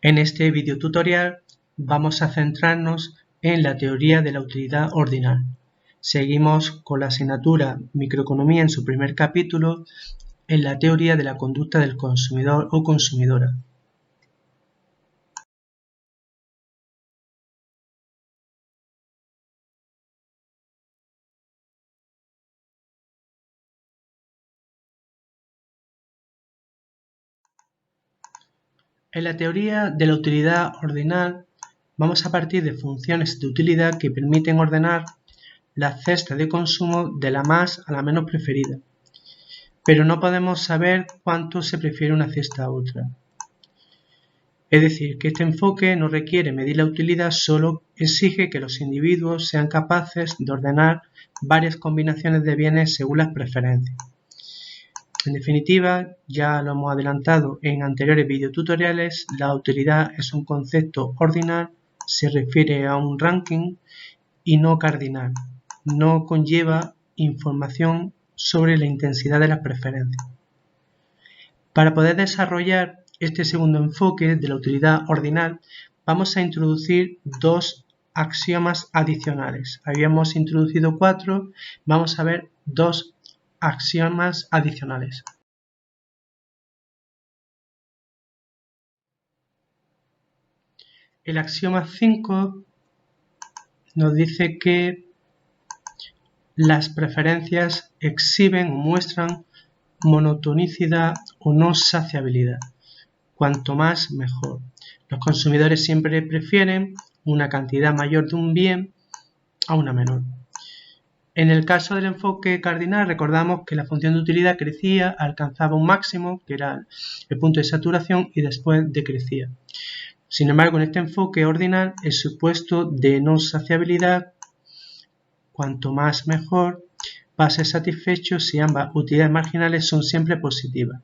En este video tutorial vamos a centrarnos en la teoría de la utilidad ordinal. Seguimos con la asignatura Microeconomía en su primer capítulo en la teoría de la conducta del consumidor o consumidora. En la teoría de la utilidad ordinal vamos a partir de funciones de utilidad que permiten ordenar la cesta de consumo de la más a la menos preferida, pero no podemos saber cuánto se prefiere una cesta a otra. Es decir, que este enfoque no requiere medir la utilidad, solo exige que los individuos sean capaces de ordenar varias combinaciones de bienes según las preferencias. En definitiva, ya lo hemos adelantado en anteriores videotutoriales, la utilidad es un concepto ordinal, se refiere a un ranking y no cardinal. No conlleva información sobre la intensidad de las preferencias. Para poder desarrollar este segundo enfoque de la utilidad ordinal, vamos a introducir dos axiomas adicionales. Habíamos introducido 4, vamos a ver dos axiomas adicionales. El axioma 5 nos dice que las preferencias exhiben o muestran monotonicidad o no saciabilidad. Cuanto más, mejor. Los consumidores siempre prefieren una cantidad mayor de un bien a una menor. En el caso del enfoque cardinal, recordamos que la función de utilidad crecía, alcanzaba un máximo, que era el punto de saturación, y después decrecía. Sin embargo, en este enfoque ordinal, el supuesto de no saciabilidad, cuanto más mejor, va a ser satisfecho si ambas utilidades marginales son siempre positivas.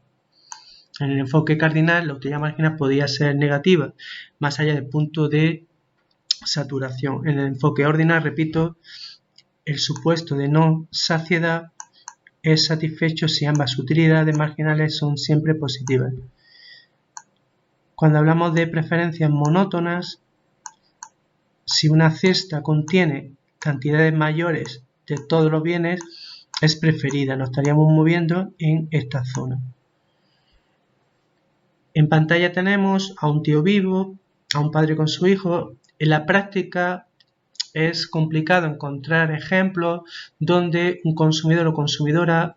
En el enfoque cardinal, la utilidad marginal podía ser negativa, más allá del punto de saturación. En el enfoque ordinal, repito, el supuesto de no saciedad es satisfecho si ambas utilidades marginales son siempre positivas. Cuando hablamos de preferencias monótonas, si una cesta contiene cantidades mayores de todos los bienes, es preferida. Nos estaríamos moviendo en esta zona. En pantalla tenemos a un tío vivo, a un padre con su hijo. En la práctica es complicado encontrar ejemplos donde un consumidor o consumidora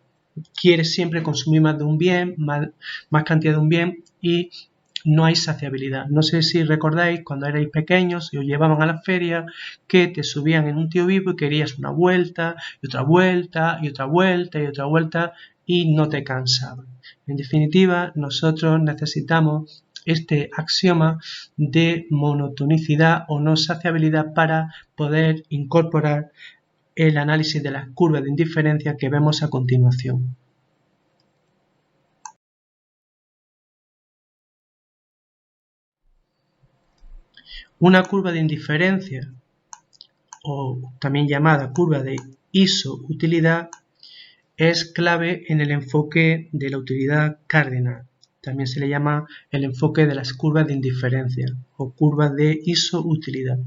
quiere siempre consumir más de un bien, más cantidad de un bien, y no hay saciabilidad. No sé si recordáis cuando erais pequeños y os llevaban a la feria que te subían en un tío vivo y querías una vuelta y otra vuelta y otra vuelta y otra vuelta y no te cansaban. En definitiva, nosotros necesitamos este axioma de monotonicidad o no saciabilidad para poder incorporar el análisis de las curvas de indiferencia que vemos a continuación. Una curva de indiferencia, o también llamada curva de isoutilidad, es clave en el enfoque de la utilidad cardinal. También se le llama el enfoque de las curvas de indiferencia o curva de isoutilidad.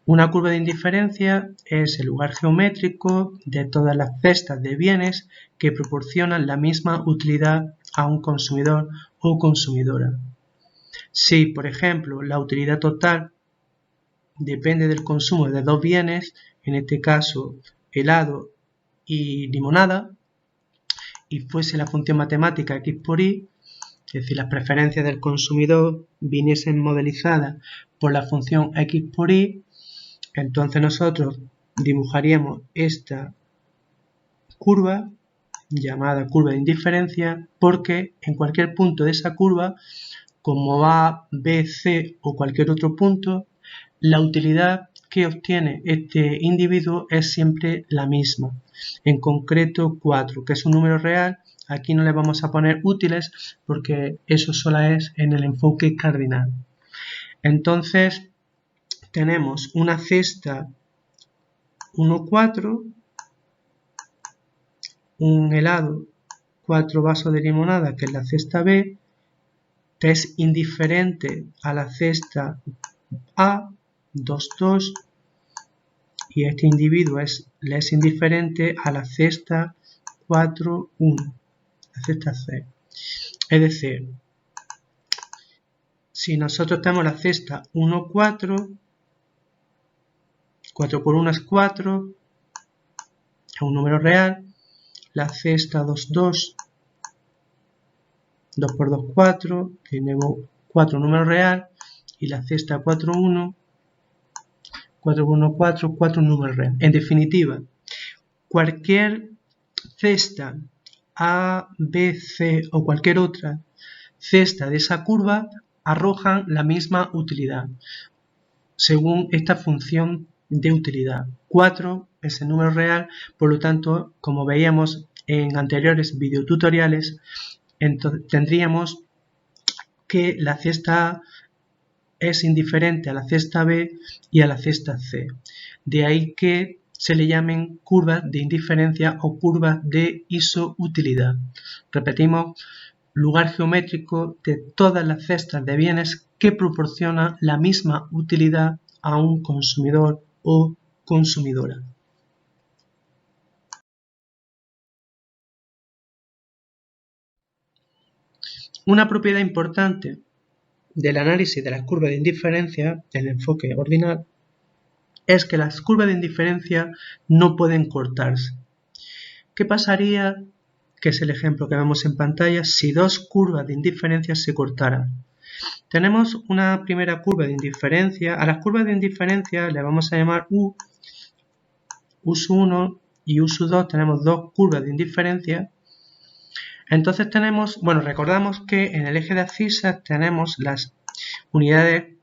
Una curva de indiferencia es el lugar geométrico de todas las cestas de bienes que proporcionan la misma utilidad a un consumidor o consumidora. Si, por ejemplo, la utilidad total depende del consumo de dos bienes, en este caso helado y limonada, y fuese la función matemática x por y, es decir, las preferencias del consumidor viniesen modelizadas por la función x por y, entonces nosotros dibujaríamos esta curva llamada curva de indiferencia, porque en cualquier punto de esa curva, como A, B, C o cualquier otro punto, la utilidad que obtiene este individuo es siempre la misma, en concreto 4, que es un número real. Aquí no le vamos a poner útiles porque eso solo es en el enfoque cardinal. Entonces tenemos una cesta 1, 4, un helado, 4 vasos de limonada, que es la cesta B, te es indiferente a la cesta A, 2, 2, y este individuo le es indiferente a la cesta 4, 1, la cesta C. Es decir, si nosotros tenemos la cesta 1, 4, 4 por 1 es 4, es un número real. La cesta 2, 2, 2 por 2, 4, tiene 4 número real. Y la cesta 4, 1, 4 por 1, 4, 4 número real. En definitiva, cualquier cesta A, B, C o cualquier otra cesta de esa curva arrojan la misma utilidad según esta función de utilidad. 4 es el número real, por lo tanto, como veíamos en anteriores videotutoriales, entonces tendríamos que la cesta A es indiferente a la cesta B y a la cesta C. De ahí que se le llamen curvas de indiferencia o curvas de isoutilidad. Repetimos, lugar geométrico de todas las cestas de bienes que proporciona la misma utilidad a un consumidor o consumidora. Una propiedad importante del análisis de las curvas de indiferencia, del enfoque ordinal, es que las curvas de indiferencia no pueden cortarse. ¿Qué pasaría, que es el ejemplo que vemos en pantalla, si dos curvas de indiferencia se cortaran? Tenemos una primera curva de indiferencia. A las curvas de indiferencia le vamos a llamar U, U1 y U2. Tenemos dos curvas de indiferencia. Entonces tenemos, recordamos que en el eje de abscisas tenemos las unidades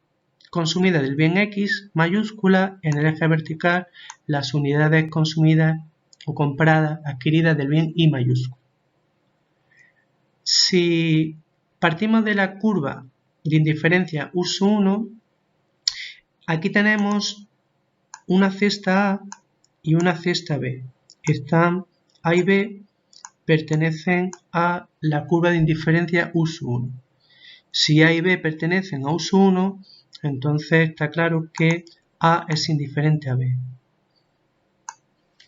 consumidas del bien X mayúscula, en el eje vertical las unidades consumidas o compradas, adquiridas del bien Y mayúscula. Si partimos de la curva de indiferencia U1, aquí tenemos una cesta A y una cesta B. Están A y B pertenecen a la curva de indiferencia U1. Si A y B pertenecen a U1, entonces está claro que A es indiferente a B.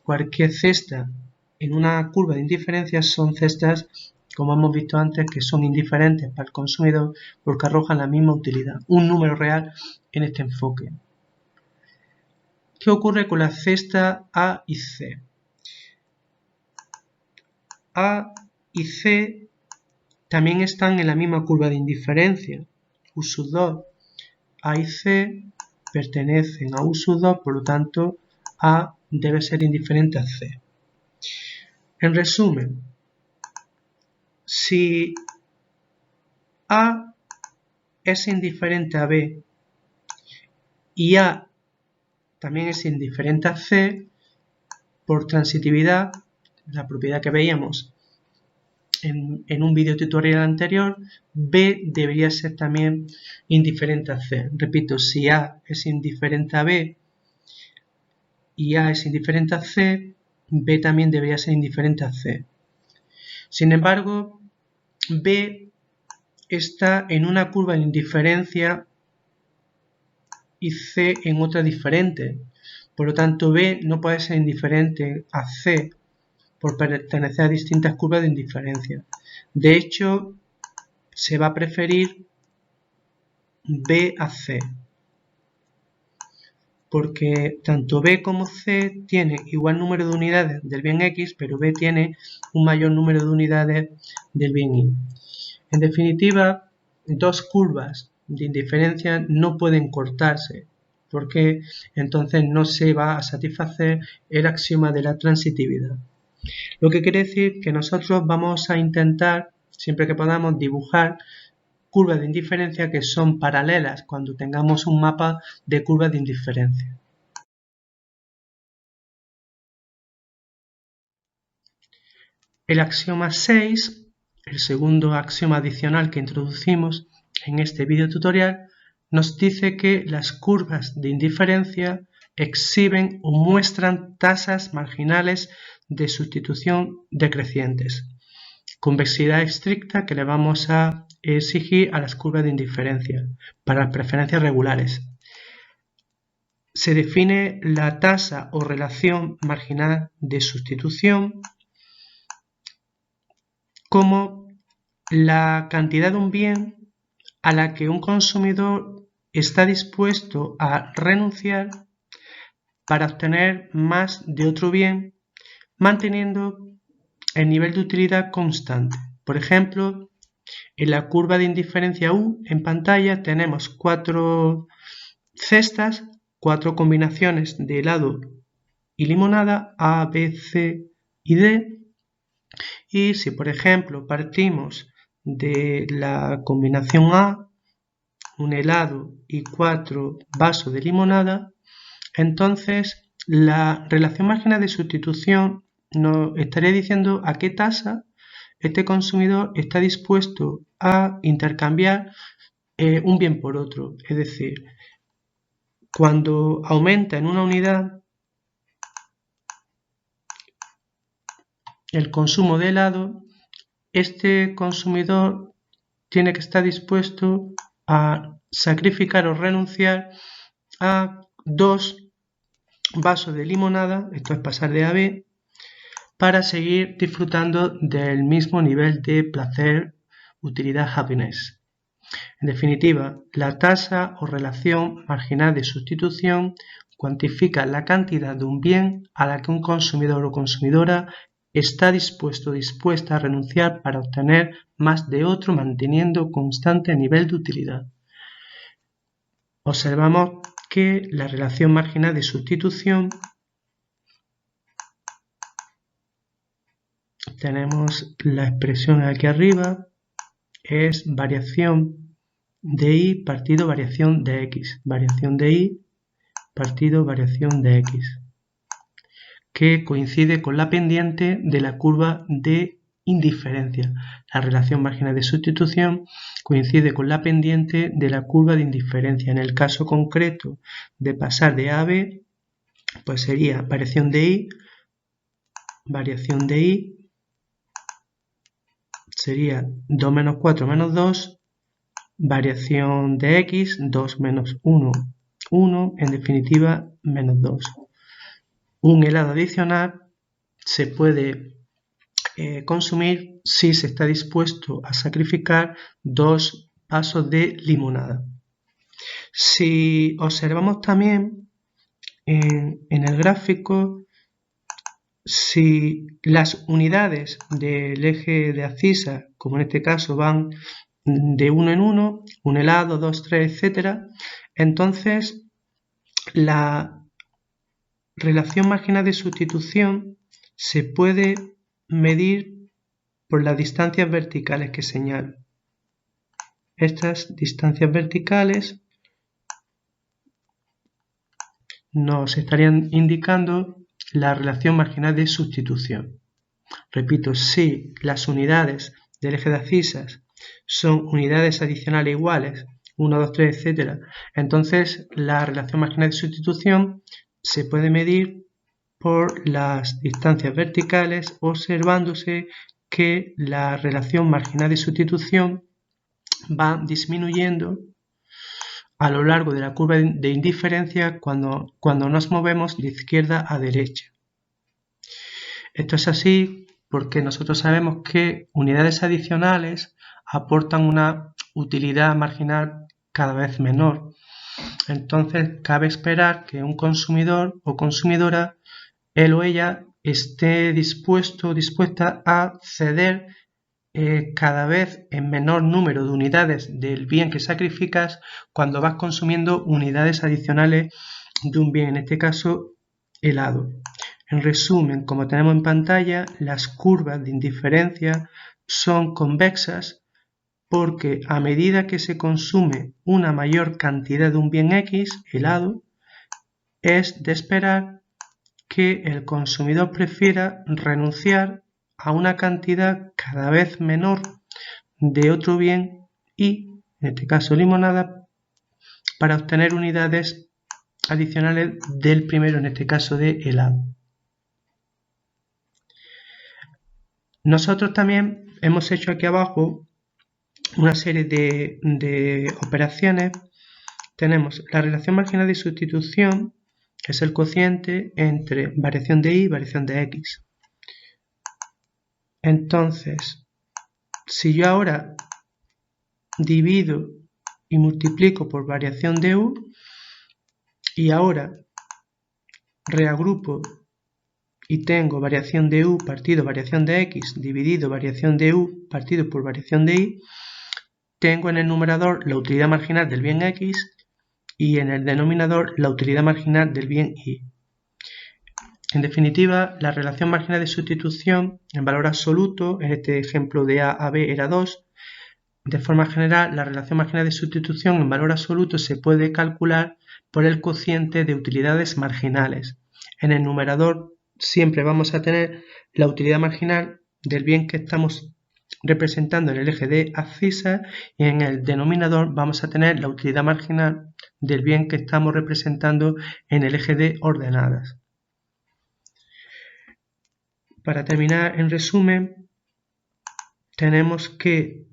Cualquier cesta en una curva de indiferencia son cestas, como hemos visto antes, que son indiferentes para el consumidor porque arrojan la misma utilidad, un número real en este enfoque. ¿Qué ocurre con las cestas A y C? A y C también están en la misma curva de indiferencia, U2. A y C pertenecen a U2, por lo tanto A debe ser indiferente a C. En resumen, si A es indiferente a B y A también es indiferente a C, por transitividad, la propiedad que veíamos en un video tutorial anterior, B debería ser también indiferente a C. Repito, si A es indiferente a B y A es indiferente a C, B también debería ser indiferente a C. Sin embargo, B está en una curva de indiferencia y C en otra diferente. Por lo tanto, B no puede ser indiferente a C por pertenecer a distintas curvas de indiferencia. De hecho, se va a preferir B a C, porque tanto B como C tienen igual número de unidades del bien X, pero B tiene un mayor número de unidades del bien Y. En definitiva, dos curvas de indiferencia no pueden cortarse, porque entonces no se va a satisfacer el axioma de la transitividad. Lo que quiere decir que nosotros vamos a intentar, siempre que podamos, dibujar curvas de indiferencia que son paralelas cuando tengamos un mapa de curvas de indiferencia. El axioma 6, el segundo axioma adicional que introducimos en este video tutorial, nos dice que las curvas de indiferencia exhiben o muestran tasas marginales de sustitución decrecientes. convexidad estricta que le vamos a exigir a las curvas de indiferencia para las preferencias regulares. Se define la tasa o relación marginal de sustitución como la cantidad de un bien a la que un consumidor está dispuesto a renunciar para obtener más de otro bien, manteniendo el nivel de utilidad constante. Por ejemplo, en la curva de indiferencia U en pantalla tenemos 4 cestas, 4 combinaciones de helado y limonada A, B, C y D. Y si por ejemplo partimos de la combinación A, un helado y 4 vasos de limonada, entonces la relación marginal de sustitución nos estaría diciendo a qué tasa este consumidor está dispuesto a intercambiar un bien por otro. Es decir, cuando aumenta en una unidad el consumo de helado, este consumidor tiene que estar dispuesto a sacrificar o renunciar a 2 vasos de limonada, esto es pasar de A a B, para seguir disfrutando del mismo nivel de placer, utilidad, happiness. En definitiva, la tasa o relación marginal de sustitución cuantifica la cantidad de un bien a la que un consumidor o consumidora está dispuesto o dispuesta a renunciar para obtener más de otro, manteniendo constante nivel de utilidad. Observamos que la relación marginal de sustitución tenemos la expresión aquí arriba, es variación de y partido variación de x, variación de y partido variación de x, que coincide con la pendiente de la curva de indiferencia. La relación marginal de sustitución coincide con la pendiente de la curva de indiferencia. En el caso concreto de pasar de A a B, pues sería variación de y sería 2 menos 4 menos 2, variación de x, 2 menos 1, 1, en definitiva, menos 2. Un helado adicional se puede consumir si se está dispuesto a sacrificar 2 vasos de limonada. Si observamos también en el gráfico, si las unidades del eje de abscisa, como en este caso van de 1 en 1, un helado, 2, 3, etc., entonces la relación marginal de sustitución se puede medir por las distancias verticales que señalo. Estas distancias verticales nos estarían indicando la relación marginal de sustitución. Repito, si las unidades del eje de abscisas son unidades adicionales iguales, 1, 2, 3, etc., entonces la relación marginal de sustitución se puede medir por las distancias verticales, observándose que la relación marginal de sustitución va disminuyendo a lo largo de la curva de indiferencia cuando nos movemos de izquierda a derecha. Esto es así porque nosotros sabemos que unidades adicionales aportan una utilidad marginal cada vez menor. Entonces, cabe esperar que un consumidor o consumidora, él o ella, esté dispuesto o dispuesta a ceder cada vez en menor número de unidades del bien que sacrificas cuando vas consumiendo unidades adicionales de un bien, en este caso helado. En resumen, como tenemos en pantalla, las curvas de indiferencia son convexas porque a medida que se consume una mayor cantidad de un bien X, helado, es de esperar que el consumidor prefiera renunciar a una cantidad cada vez menor de otro bien y, en este caso limonada, para obtener unidades adicionales del primero, en este caso de helado. Nosotros también hemos hecho aquí abajo una serie de operaciones. Tenemos la relación marginal de sustitución, que es el cociente entre variación de y variación de x. Entonces, si yo ahora divido y multiplico por variación de u y ahora reagrupo y tengo variación de u partido variación de x dividido variación de u partido por variación de y, tengo en el numerador la utilidad marginal del bien x y en el denominador la utilidad marginal del bien y. En definitiva, la relación marginal de sustitución en valor absoluto, en este ejemplo de a b era 2, de forma general, la relación marginal de sustitución en valor absoluto se puede calcular por el cociente de utilidades marginales. En el numerador siempre vamos a tener la utilidad marginal del bien que estamos representando en el eje de abscisas y en el denominador vamos a tener la utilidad marginal del bien que estamos representando en el eje de ordenadas. Para terminar, en resumen, tenemos que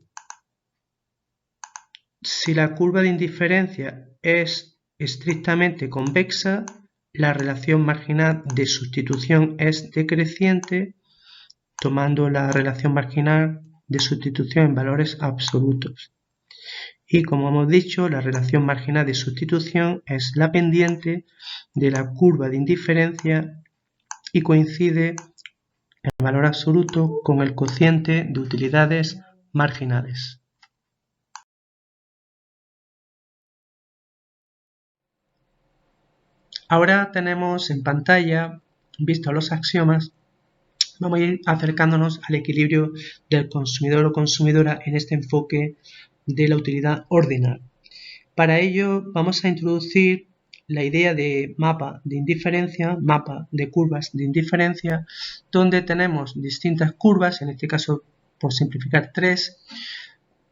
si la curva de indiferencia es estrictamente convexa, la relación marginal de sustitución es decreciente, tomando la relación marginal de sustitución en valores absolutos. Y como hemos dicho, la relación marginal de sustitución es la pendiente de la curva de indiferencia y coincide en valor absoluto con el cociente de utilidades marginales. Ahora tenemos en pantalla, visto los axiomas, vamos a ir acercándonos al equilibrio del consumidor o consumidora en este enfoque de la utilidad ordinal. Para ello vamos a introducir la idea de mapa de indiferencia, mapa de curvas de indiferencia, donde tenemos distintas curvas, en este caso por simplificar 3.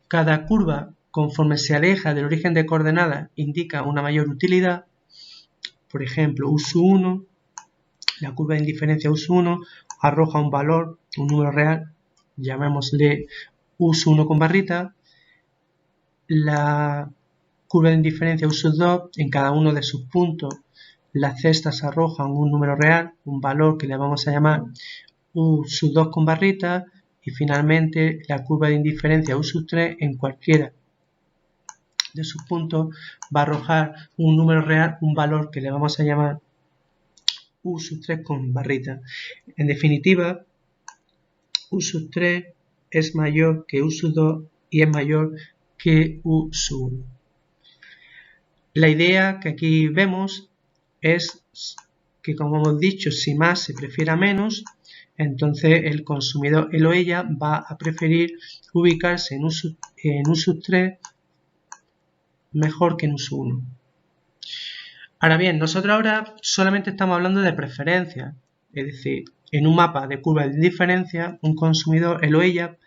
Cada curva, conforme se aleja del origen de coordenadas, indica una mayor utilidad. Por ejemplo, U1, la curva de indiferencia U1 arroja un valor, un número real, llamémosle U1 con barrita. La curva de indiferencia U2, en cada uno de sus puntos, las cestas arrojan un número real, un valor que le vamos a llamar U2 con barrita. Y finalmente la curva de indiferencia U3 en cualquiera de sus puntos va a arrojar un número real, un valor que le vamos a llamar U3 con barrita. En definitiva, U3 es mayor que U2 y es mayor que U1. La idea que aquí vemos es que, como hemos dicho, si más se prefiere a menos, entonces el consumidor, él o ella, va a preferir ubicarse en U3 mejor que en U1. Ahora bien, nosotros ahora solamente estamos hablando de preferencias, es decir, en un mapa de curvas de indiferencia, un consumidor, él o ella,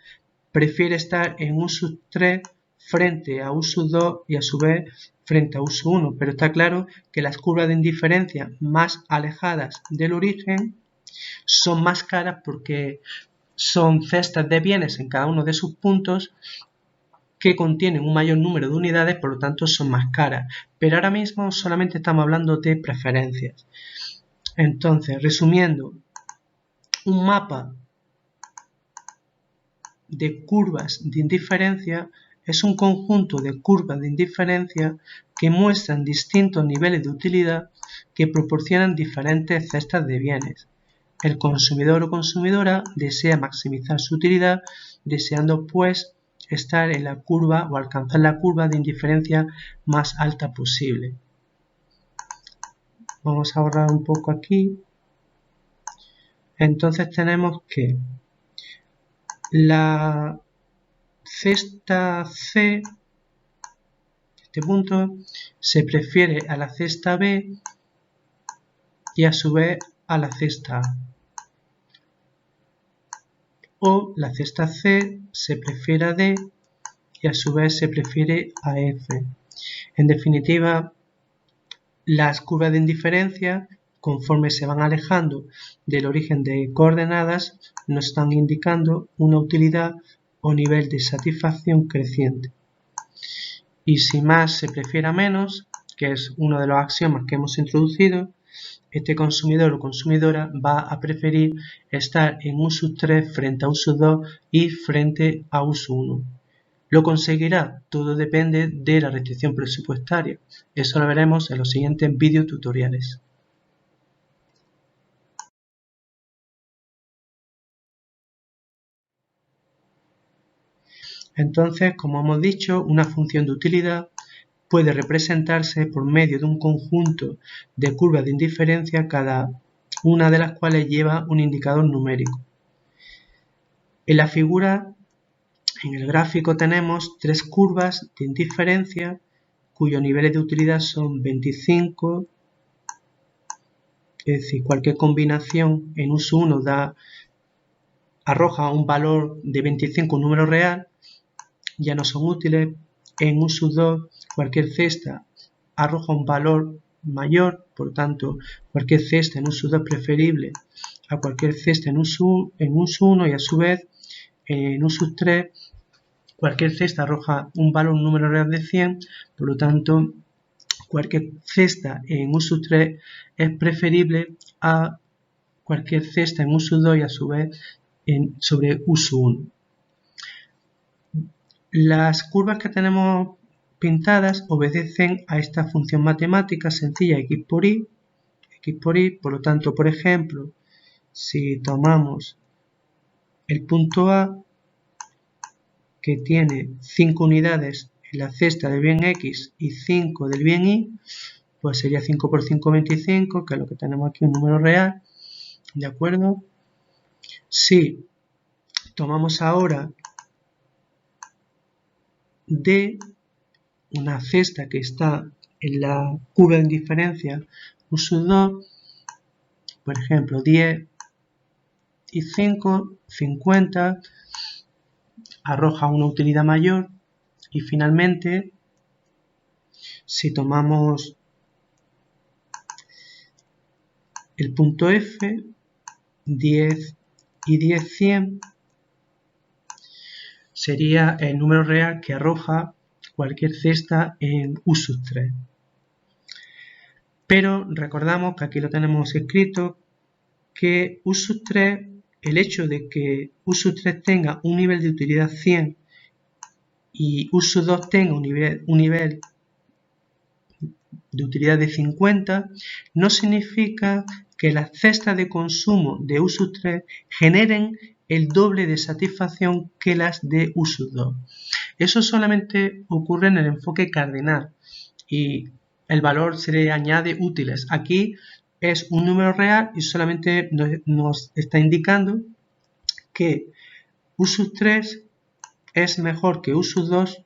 prefiere estar en U3 frente a U2 y a su vez frente a U1, pero está claro que las curvas de indiferencia más alejadas del origen son más caras porque son cestas de bienes en cada uno de sus puntos que contienen un mayor número de unidades, por lo tanto son más caras. Pero ahora mismo solamente estamos hablando de preferencias. Entonces, resumiendo, un mapa de curvas de indiferencia es un conjunto de curvas de indiferencia que muestran distintos niveles de utilidad que proporcionan diferentes cestas de bienes. El consumidor o consumidora desea maximizar su utilidad, deseando pues estar en la curva o alcanzar la curva de indiferencia más alta posible. Vamos a ahorrar un poco aquí. Entonces tenemos que la cesta C, este punto, se prefiere a la cesta B y a su vez a la cesta A. O la cesta C se prefiere a D y a su vez se prefiere a F. En definitiva, las curvas de indiferencia conforme se van alejando del origen de coordenadas, nos están indicando una utilidad o nivel de satisfacción creciente. Y si más se prefiere menos, que es uno de los axiomas que hemos introducido, este consumidor o consumidora va a preferir estar en U3 frente a U2 y frente a U1. ¿Lo conseguirá? Todo depende de la restricción presupuestaria. Eso lo veremos en los siguientes videotutoriales. Entonces, como hemos dicho, una función de utilidad puede representarse por medio de un conjunto de curvas de indiferencia, cada una de las cuales lleva un indicador numérico. En la figura, en el gráfico, tenemos tres curvas de indiferencia cuyos niveles de utilidad son 25, es decir, cualquier combinación en uso 1 arroja un valor de 25, un número real, ya no son útiles. En uso 2, cualquier cesta arroja un valor mayor, por tanto, cualquier cesta en uso 2 es preferible a cualquier cesta en uso 1, y a su vez, en uso 3, cualquier cesta arroja un valor, un número real de 100, por lo tanto, cualquier cesta en uso 3 es preferible a cualquier cesta en uso 2 y a su vez sobre uso 1. Las curvas que tenemos pintadas obedecen a esta función matemática sencilla x por y, por lo tanto, por ejemplo, si tomamos el punto A, que tiene 5 unidades en la cesta del bien x y 5 del bien y, pues sería 5 por 5, 25, que es lo que tenemos aquí, un número real, ¿de acuerdo? Si tomamos ahora D, una cesta que está en la curva de indiferencia uso 2, por ejemplo, 10 y 5, 50, arroja una utilidad mayor. Y finalmente, si tomamos el punto F, 10 y 10, 100, sería el número real que arroja cualquier cesta en U3. Pero recordamos que aquí lo tenemos escrito, que U3, el hecho de que U3 tenga un nivel de utilidad 100 y U2 tenga un nivel de utilidad de 50, no significa que las cestas de consumo de U3 generen el doble de satisfacción que las de U2. Eso solamente ocurre en el enfoque cardinal y el valor se le añade útiles. Aquí es un número real y solamente nos está indicando que U3 es mejor que U2,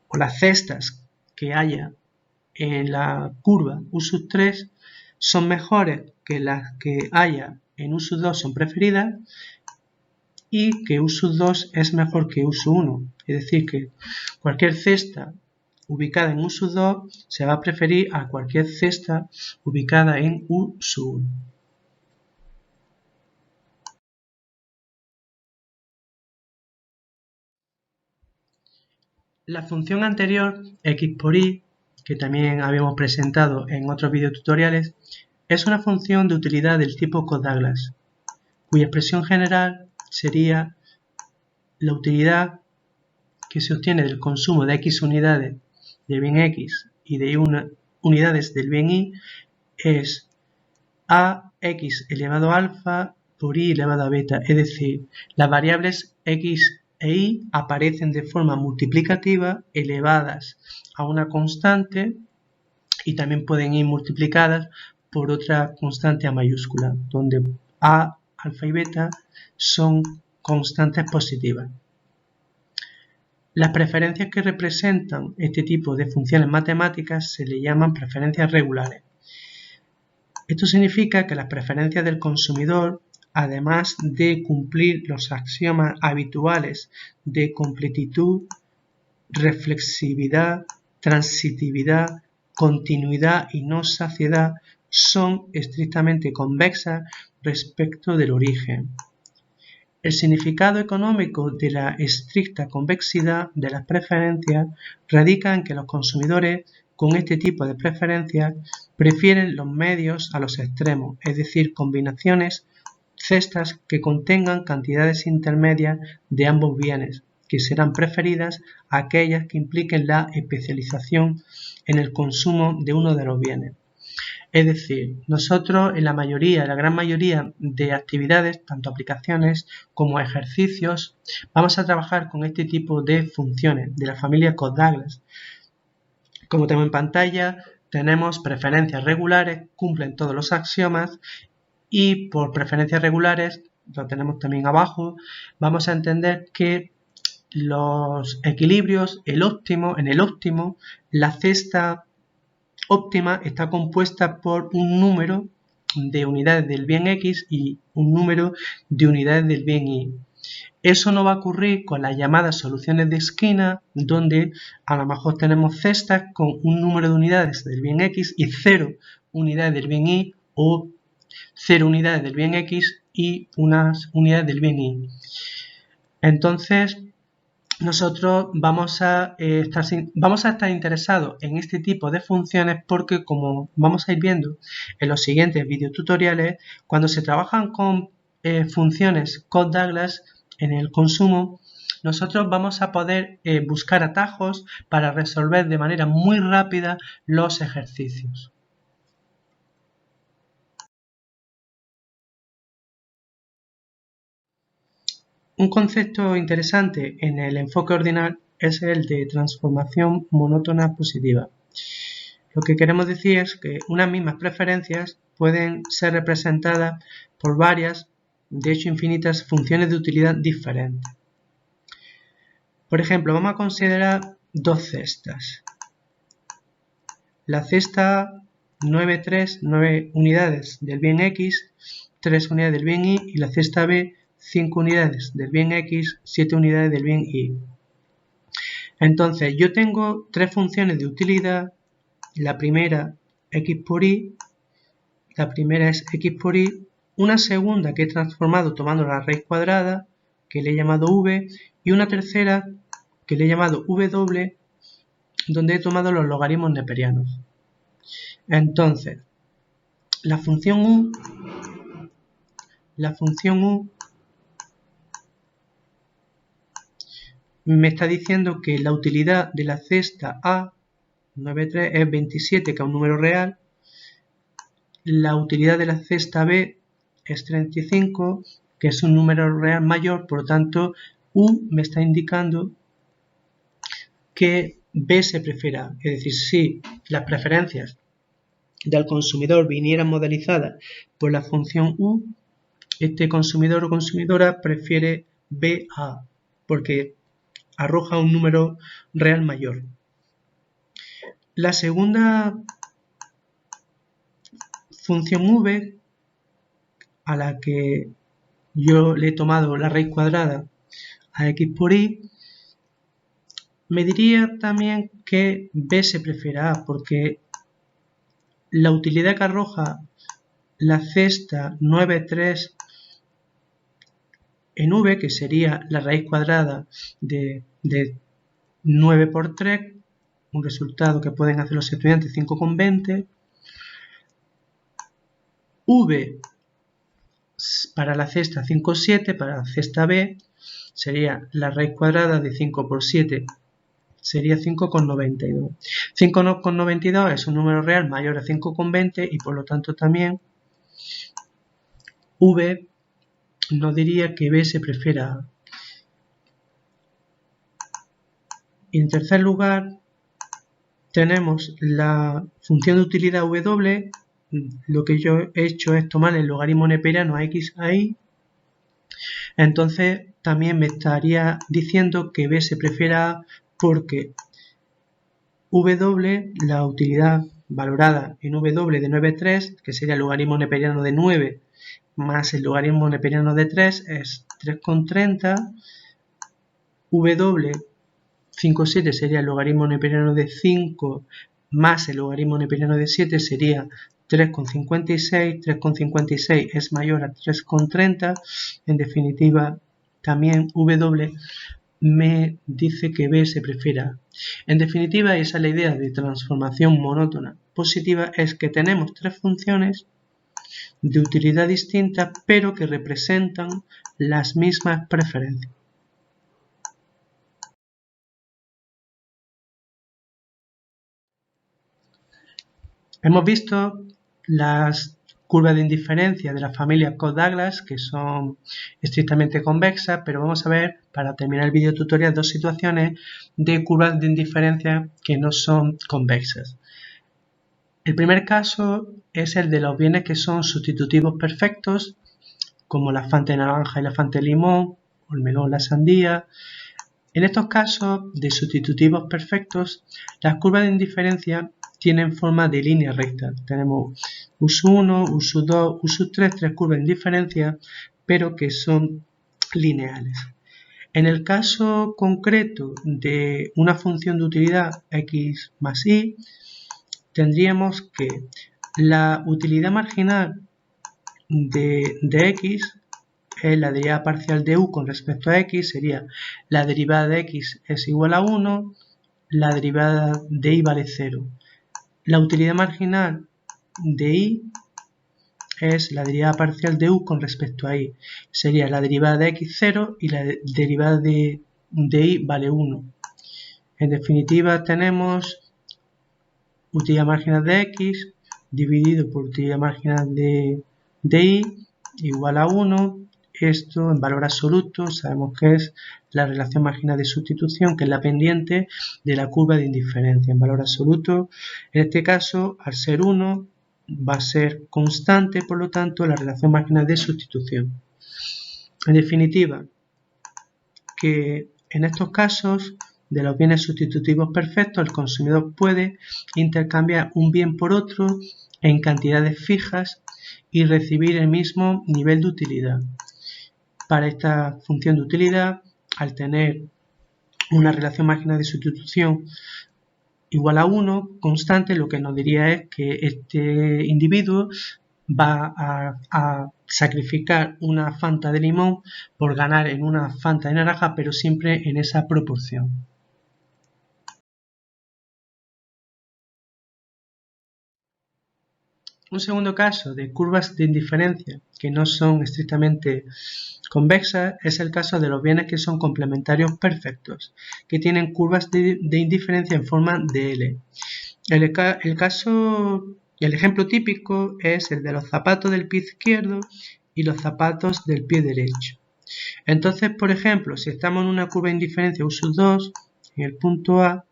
o las cestas que haya en la curva U3 son mejores que las que haya en U2, son preferidas, y que U2 es mejor que U1. Es decir, que cualquier cesta ubicada en U2 se va a preferir a cualquier cesta ubicada en U1. La función anterior, x por y, que también habíamos presentado en otros videotutoriales, es una función de utilidad del tipo Codd-Douglas, cuya expresión general sería la utilidad que se obtiene del consumo de x unidades del bien x y de y unidades del bien y es ax elevado a alfa por y elevado a beta, es decir, las variables x e y aparecen de forma multiplicativa elevadas a una constante y también pueden ir multiplicadas por otra constante a mayúscula, donde a, alfa y beta son constantes positivas. Las preferencias que representan este tipo de funciones matemáticas se le llaman preferencias regulares. Esto significa que las preferencias del consumidor, además de cumplir los axiomas habituales de completitud, reflexividad, transitividad, continuidad y no saciedad, son estrictamente convexas respecto del origen. El significado económico de la estricta convexidad de las preferencias radica en que los consumidores con este tipo de preferencias prefieren los medios a los extremos, es decir, combinaciones cestas que contengan cantidades intermedias de ambos bienes, que serán preferidas a aquellas que impliquen la especialización en el consumo de uno de los bienes. Es decir, nosotros en la gran mayoría de actividades, tanto aplicaciones como ejercicios, vamos a trabajar con este tipo de funciones de la familia Codd-Douglas. Como tenemos en pantalla, tenemos preferencias regulares, cumplen todos los axiomas, y por preferencias regulares, lo tenemos también abajo, vamos a entender que los equilibrios, en el óptimo, la cesta óptima está compuesta por un número de unidades del bien X y un número de unidades del bien Y. Eso no va a ocurrir con las llamadas soluciones de esquina, donde a lo mejor tenemos cestas con un número de unidades del bien X y 0 unidades del bien Y, o 0 unidades del bien X y unas unidades del bien Y. Entonces, nosotros vamos a estar interesados en este tipo de funciones porque, como vamos a ir viendo en los siguientes videotutoriales, cuando se trabajan con funciones Codd-Douglas en el consumo, nosotros vamos a poder buscar atajos para resolver de manera muy rápida los ejercicios. Un concepto interesante en el enfoque ordinal es el de transformación monótona positiva. Lo que queremos decir es que unas mismas preferencias pueden ser representadas por varias, de hecho infinitas, funciones de utilidad diferentes. Por ejemplo, vamos a considerar dos cestas. La cesta 9, 3, 9 unidades del bien X, 3 unidades del bien Y, y la cesta B, 5 unidades del bien X, 7 unidades del bien Y. Entonces, yo tengo tres funciones de utilidad. La primera, X por Y. La primera es X por Y. Una segunda que he transformado tomando la raíz cuadrada, que le he llamado V. Y una tercera que le he llamado W, donde he tomado los logaritmos neperianos. Entonces, la función U me está diciendo que la utilidad de la cesta A 9,3 es 27, que es un número real. La utilidad de la cesta B es 35, que es un número real mayor. Por lo tanto, U me está indicando que B se prefiere A. Es decir, si las preferencias del consumidor vinieran modelizadas por la función U, este consumidor o consumidora prefiere B a A, porque arroja un número real mayor. La segunda función V, a la que yo le he tomado la raíz cuadrada a X por Y, me diría también que B se prefiere a A, porque la utilidad que arroja la cesta 9,3 en V, que sería la raíz cuadrada de 9 por 3, un resultado que pueden hacer los estudiantes, 5,20. V para la cesta 5,7, para la cesta B sería la raíz cuadrada de 5 por 7, sería 5,92. 5,92 es un número real mayor a 5,20 y por lo tanto también V nos diría que B se prefiere a A. Y en tercer lugar tenemos la función de utilidad W. Lo que yo he hecho es tomar el logaritmo neperiano a X a Y. Entonces también me estaría diciendo que B se prefiere a A, porque W, la utilidad valorada en W de 9,3, que sería el logaritmo neperiano de 9 más el logaritmo neperiano de 3, es 3,30. W 5,7 sería el logaritmo neperiano de 5 más el logaritmo neperiano de 7, sería 3,56, 3,56 es mayor a 3,30, en definitiva también W me dice que B se prefiere A. En definitiva, esa es la idea de transformación monótona positiva, es que tenemos tres funciones de utilidad distinta pero que representan las mismas preferencias. Hemos visto las curvas de indiferencia de la familia Codd-Douglas, que son estrictamente convexas, pero vamos a ver, para terminar el video tutorial, dos situaciones de curvas de indiferencia que no son convexas. El primer caso es el de los bienes que son sustitutivos perfectos, como la fanta de naranja y la fanta de limón, o el melón, la sandía. En estos casos de sustitutivos perfectos, las curvas de indiferencia tienen forma de línea recta. Tenemos U1, U2, U3, tres curvas de indiferencia, pero que son lineales. En el caso concreto de una función de utilidad x más y, tendríamos que la utilidad marginal de x es la derivada parcial de u con respecto a x, sería la derivada de x es igual a 1, la derivada de y vale 0. La utilidad marginal de y es la derivada parcial de u con respecto a y, sería la derivada de x 0 y la derivada de y vale 1. En definitiva tenemos utilidad marginal de x dividido por utilidad marginal de y igual a 1. Esto en valor absoluto sabemos que es la relación marginal de sustitución, que es la pendiente de la curva de indiferencia. En valor absoluto, en este caso, al ser 1, va a ser constante, por lo tanto, la relación marginal de sustitución. En definitiva, que en estos casos de los bienes sustitutivos perfectos, el consumidor puede intercambiar un bien por otro en cantidades fijas y recibir el mismo nivel de utilidad. Para esta función de utilidad, al tener una relación marginal de sustitución igual a 1, constante, lo que nos diría es que este individuo va a sacrificar una fanta de limón por ganar en una fanta de naranja, pero siempre en esa proporción. Un segundo caso de curvas de indiferencia que no son estrictamente convexas es el caso de los bienes que son complementarios perfectos, que tienen curvas de indiferencia en forma de L. El ejemplo típico es el de los zapatos del pie izquierdo y los zapatos del pie derecho. Entonces, por ejemplo, si estamos en una curva de indiferencia U2, en el punto A,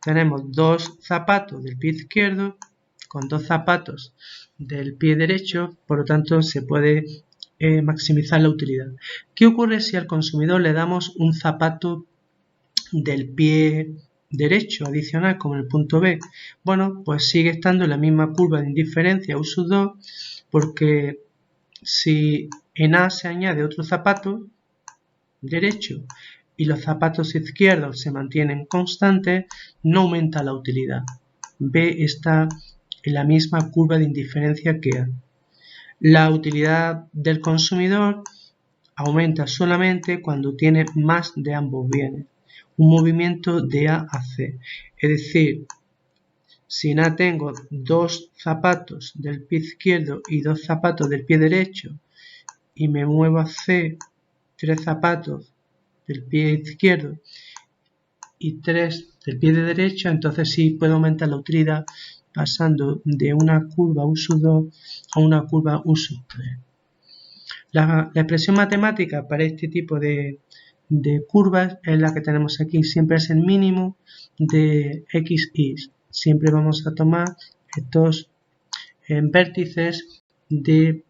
tenemos dos zapatos del pie izquierdo con dos zapatos del pie derecho, por lo tanto se puede maximizar la utilidad. ¿Qué ocurre si al consumidor le damos un zapato del pie derecho adicional como en el punto B? Bueno, pues sigue estando en la misma curva de indiferencia U2, porque si en A se añade otro zapato derecho y los zapatos izquierdos se mantienen constantes, no aumenta la utilidad. B está en la misma curva de indiferencia que A. La utilidad del consumidor aumenta solamente cuando tiene más de ambos bienes, un movimiento de A a C. Es decir, si en A tengo dos zapatos del pie izquierdo y dos zapatos del pie derecho y me muevo a C, tres zapatos del pie izquierdo y tres del pie derecho, entonces sí puedo aumentar la utilidad pasando de una curva U2 a una curva U3. La expresión matemática para este tipo de curvas es la que tenemos aquí, siempre es el mínimo de xy. Siempre vamos a tomar estos vértices de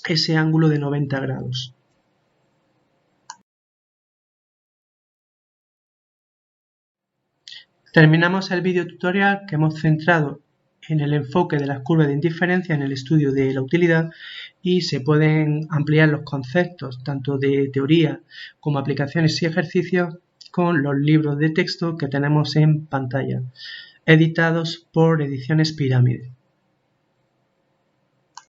ese ángulo de 90 grados. Terminamos el video tutorial que hemos centrado en el enfoque de las curvas de indiferencia en el estudio de la utilidad, y se pueden ampliar los conceptos tanto de teoría como aplicaciones y ejercicios con los libros de texto que tenemos en pantalla, editados por Ediciones Pirámide.